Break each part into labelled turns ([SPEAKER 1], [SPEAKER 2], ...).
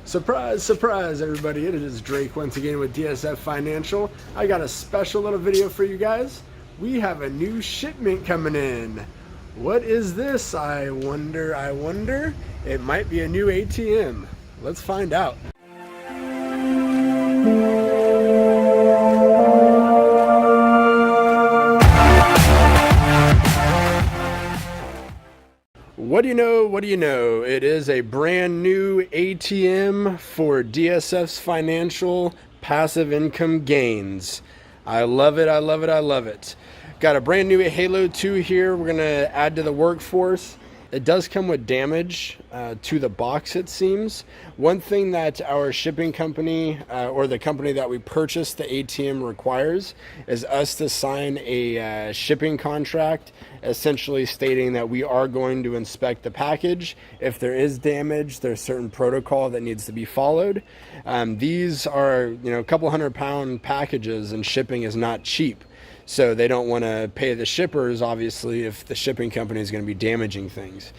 [SPEAKER 1] Surprise, surprise, everybody. It is Drake once again with DSF Financial. I got a special little video for you guys. We have a new shipment coming in. What is this? I wonder. It might be a new ATM. Let's find out. What do you know? It is a brand new ATM for DSF's Financial Passive Income Gains. I love it. Got a brand new Halo 2 here. We're gonna add to the workforce. It does come with damage to the box, it seems. One thing that our shipping company or the company that we purchased the ATM requires is us to sign a shipping contract, essentially stating that we are going to inspect the package. If there is damage, there's certain protocol that needs to be followed. These are, a couple £100 packages, and shipping is not cheap. So they don't want to pay the shippers, obviously, if the shipping company is going to be damaging things.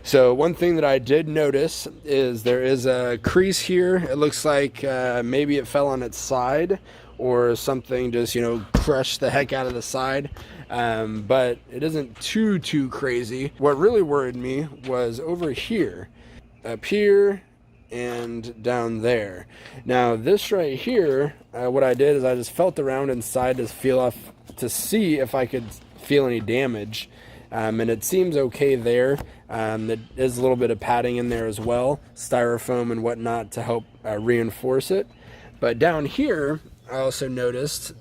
[SPEAKER 1] So one thing that I did notice is there is a crease here. It looks like maybe it fell on its side or something just, crushed the heck out of the side. But it isn't too crazy. What really worried me was over here, up here, and down there. Now this right here, what I did is I just felt around inside to see if I could feel any damage, and it seems okay there. There is a little bit of padding in there as well, styrofoam and whatnot to help reinforce it. But down here, I also noticed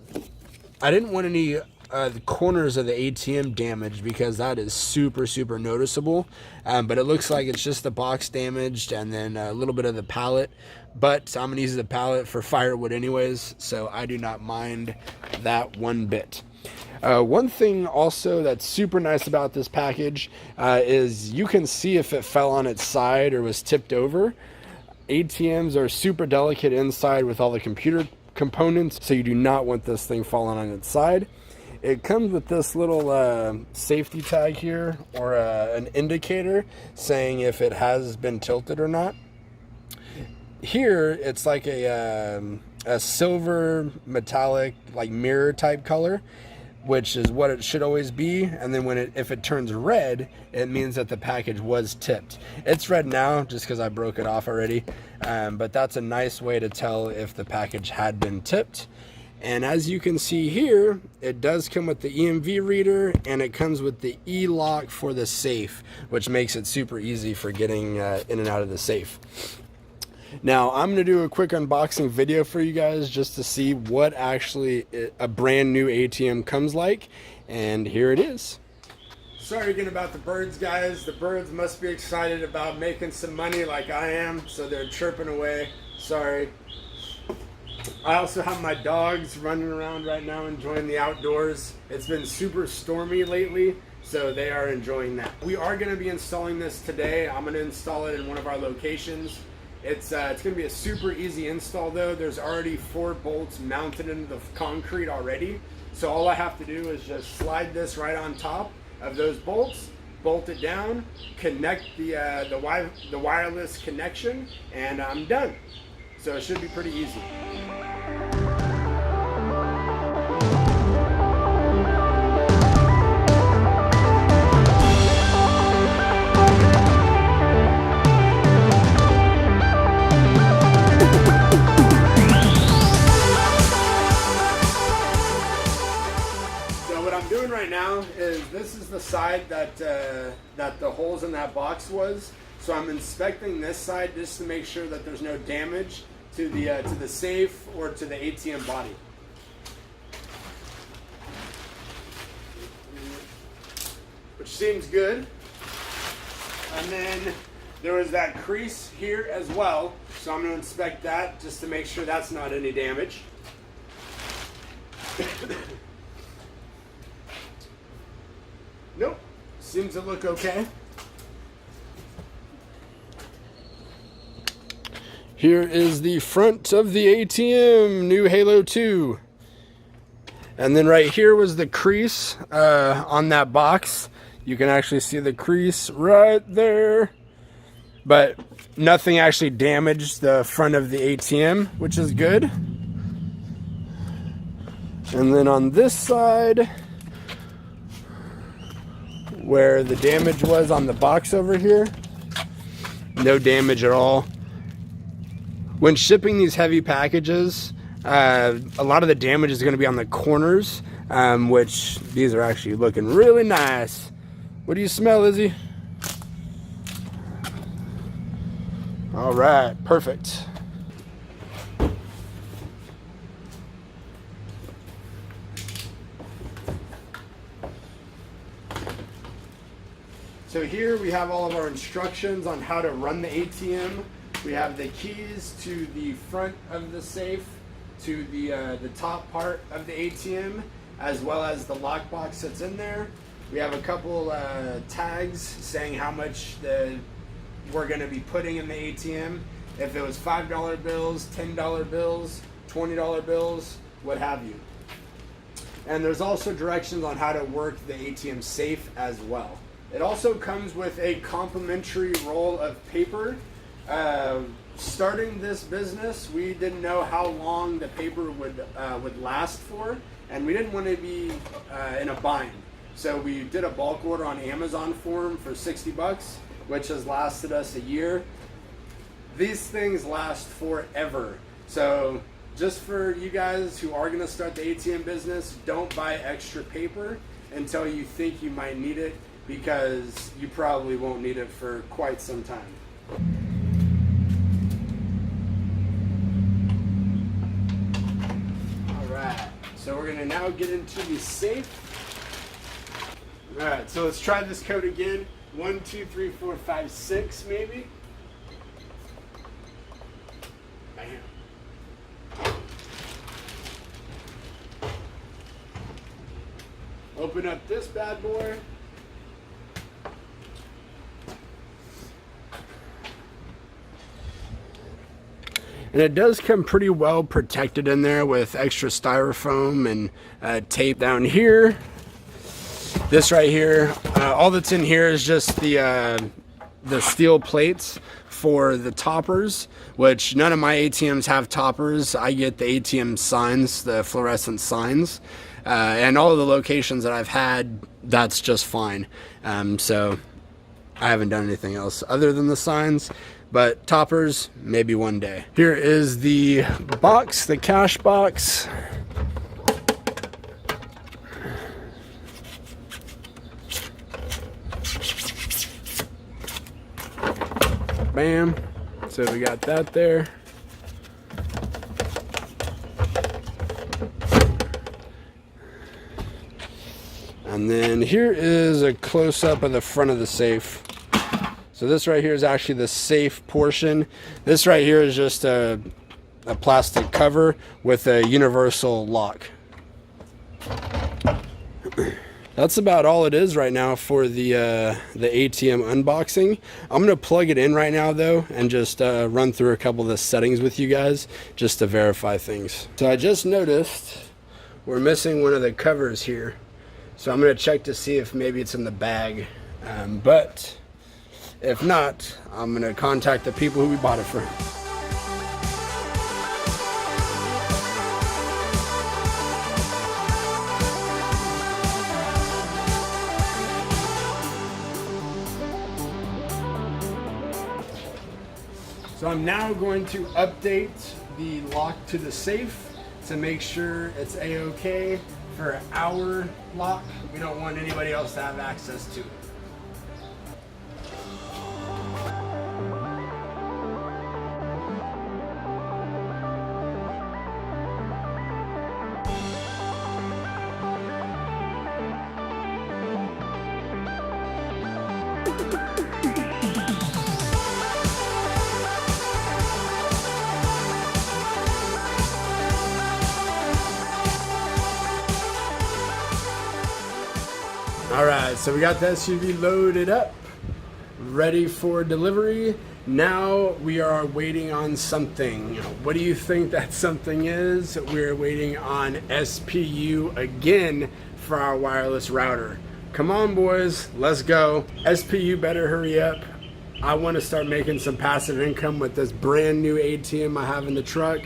[SPEAKER 1] I didn't want any the corners of the ATM damaged, because that is super noticeable. But it looks like it's just the box damaged and then a little bit of the pallet. But I'm gonna use the pallet for firewood anyways, so I do not mind that one bit. One thing also that's super nice about this package is you can see if it fell on its side or was tipped over. ATMs are super delicate inside with all the computer components, so you do not want this thing falling on its side. It comes with this little safety tag here, or an indicator saying if it has been tilted or not. Here it's like a silver metallic, like mirror type color, which is what it should always be. And then if it turns red, it means that the package was tipped. It's red now just because I broke it off already, but that's a nice way to tell if the package had been tipped. And as you can see here, it does come with the EMV reader, and it comes with the E-lock for the safe, which makes it super easy for getting in and out of the safe. Now, I'm going to do a quick unboxing video for you guys just to see what actually a brand new ATM comes like. And here it is. Sorry again about the birds, guys. The birds must be excited about making some money like I am, so they're chirping away. Sorry. I also have my dogs running around right now enjoying the outdoors. It's been super stormy lately, so they are enjoying that. We are going to be installing this today. I'm going to install it in one of our locations. It's going to be a super easy install though. There's already 4 bolts mounted into the concrete already. So all I have to do is just slide this right on top of those bolts, bolt it down, connect the wireless connection, and I'm done. So it should be pretty easy. Right now is this is the side that the holes in that box was. So I'm inspecting this side just to make sure that there's no damage to the safe or to the ATM body. Which seems good. And then there was that crease here as well, so I'm going to inspect that just to make sure that's not any damage. Nope, seems to look okay. Here is the front of the ATM, new Halo 2. And then right here was the crease on that box. You can actually see the crease right there. but nothing actually damaged the front of the ATM, which is good. And then on this side, where the damage was on the box over here, no damage at all. When shipping these heavy packages, a lot of the damage is going to be on the corners, which these are actually looking really nice. What do you smell, Izzy? All right, perfect. So here we have all of our instructions on how to run the ATM. We have the keys to the front of the safe, to the top part of the ATM, as well as the lockbox that's in there. We have a couple tags saying how much we're going to be putting in the ATM. If it was $5 bills, $10 bills, $20 bills, what have you. And there's also directions on how to work the ATM safe as well. It also comes with a complimentary roll of paper. Starting this business, we didn't know how long the paper would last for, and we didn't want to be in a bind. So we did a bulk order on Amazon for them for 60 bucks, which has lasted us a year. These things last forever. So just for you guys who are going to start the ATM business, don't buy extra paper until you think you might need it, because you probably won't need it for quite some time. Alright, so we're gonna now get into the safe. Alright, so let's try this code again. 1, 2, 3, 4, 5, 6 maybe. Bam. Open up this bad boy. And it does come pretty well protected in there with extra styrofoam and tape down here. This right here, all that's in here is just the steel plates for the toppers, which none of my ATMs have toppers. I get the ATM signs, the fluorescent signs, and all of the locations that I've had, that's just fine. So I haven't done anything else other than the signs. But toppers, maybe one day. Here is the box, the cash box. Bam. So we got that there. And then here is a close-up of the front of the safe. So this right here is actually the safe portion. This right here is just a plastic cover with a universal lock. That's about all it is right now for the ATM unboxing. I'm gonna plug it in right now though and just run through a couple of the settings with you guys just to verify things. So I just noticed we're missing one of the covers here. So I'm gonna check to see if maybe it's in the bag. But if not, I'm gonna contact the people who we bought it from. So I'm now going to update the lock to the safe to make sure it's a-okay for our lock. We don't want anybody else to have access to it. Alright, so we got the SUV loaded up, ready for delivery. Now we are waiting on something. What do you think that something is? We're waiting on SPU again for our wireless router. Come on boys, let's go. SPU better hurry up. I want to start making some passive income with this brand new ATM I have in the truck.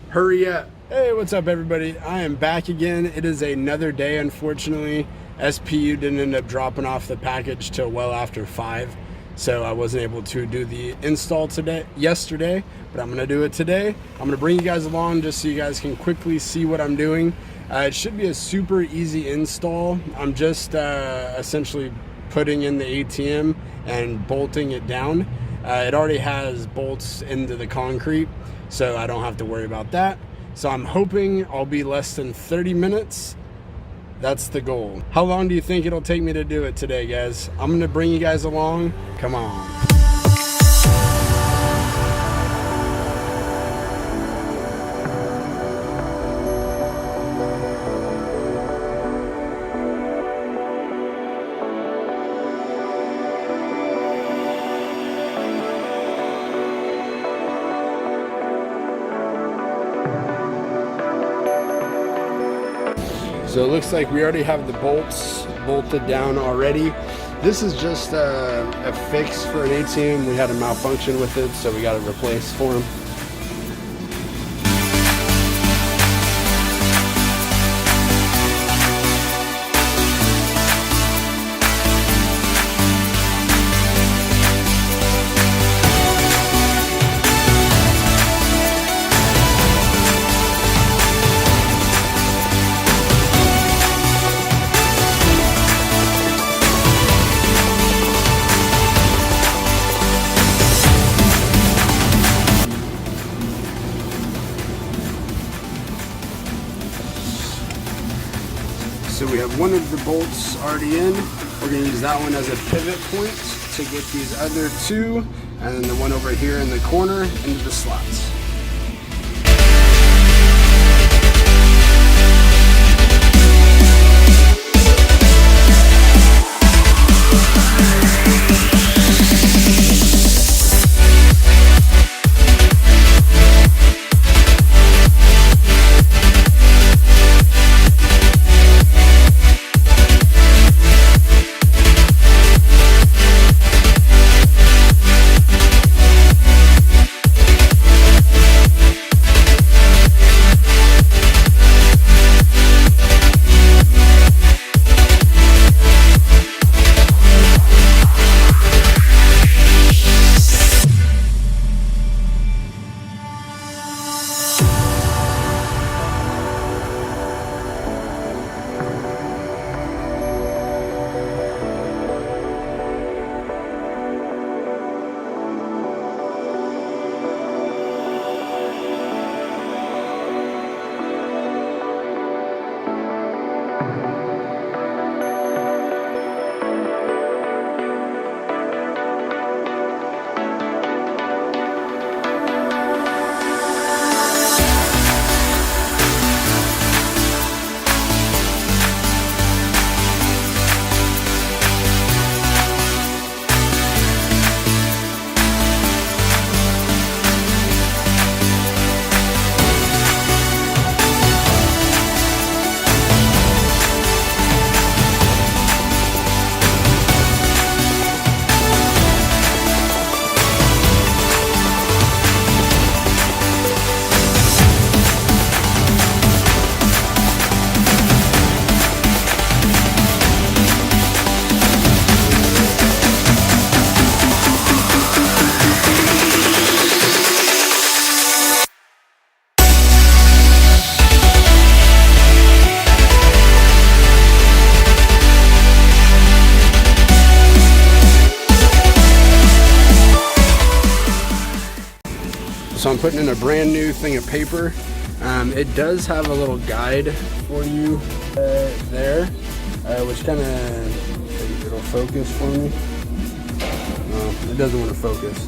[SPEAKER 1] Hurry up. Hey, what's up everybody? I am back again. It is another day, unfortunately. SPU didn't end up dropping off the package till well after 5. So I wasn't able to do the install yesterday, but I'm gonna do it today. I'm gonna bring you guys along just so you guys can quickly see what I'm doing. It should be a super easy install. I'm just essentially putting in the ATM and bolting it down. It already has bolts into the concrete, so I don't have to worry about that. So I'm hoping I'll be less than 30 minutes. That's the goal. How long do you think it'll take me to do it today, guys? I'm gonna bring you guys along. Come on. So it looks like we already have the bolts bolted down already. This is just a fix for an ATM. We had a malfunction with it, so we got it replaced for them. So we have one of the bolts already in. We're going to use that one as a pivot point to get these other two, and then the one over here in the corner into the slots. So I'm putting in a brand new thing of paper. It does have a little guide for you there, which kind of, it'll focus for me. No, it doesn't want to focus.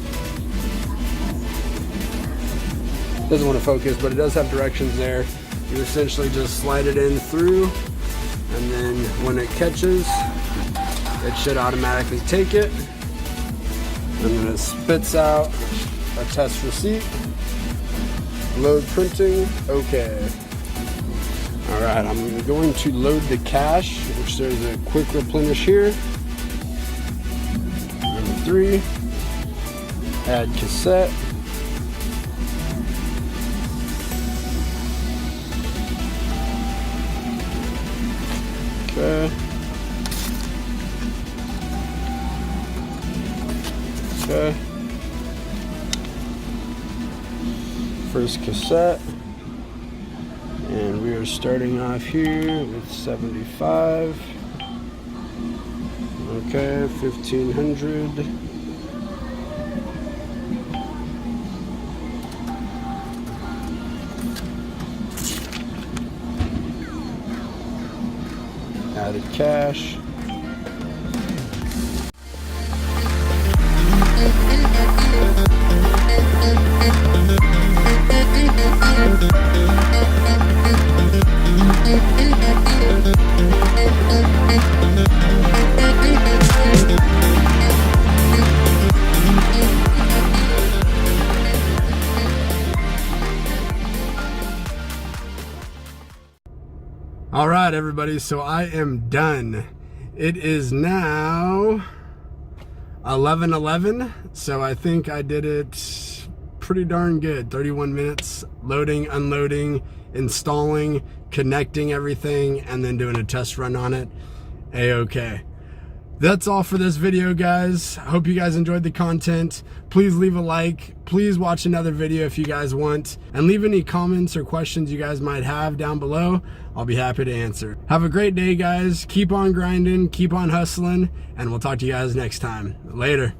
[SPEAKER 1] Doesn't want to focus, but it does have directions there. You essentially just slide it in through, and then when it catches, it should automatically take it. And then it spits out a test receipt. Load printing, okay. All right, I'm going to load the cash, which there's a quick replenish here. Number 3. Add cassette. Okay. Okay. First cassette. And we are starting off here with 75. Okay, 1500. Added cash. All right, everybody, so I am done. It is now 11:11, so I think I did it pretty darn good. 31 minutes, loading, unloading, installing, connecting everything, and then doing a test run on it. A-okay. That's all for this video, guys. I hope you guys enjoyed the content. Please leave a like. Please watch another video if you guys want. And leave any comments or questions you guys might have down below. I'll be happy to answer. Have a great day, guys. Keep on grinding. Keep on hustling. And we'll talk to you guys next time. Later.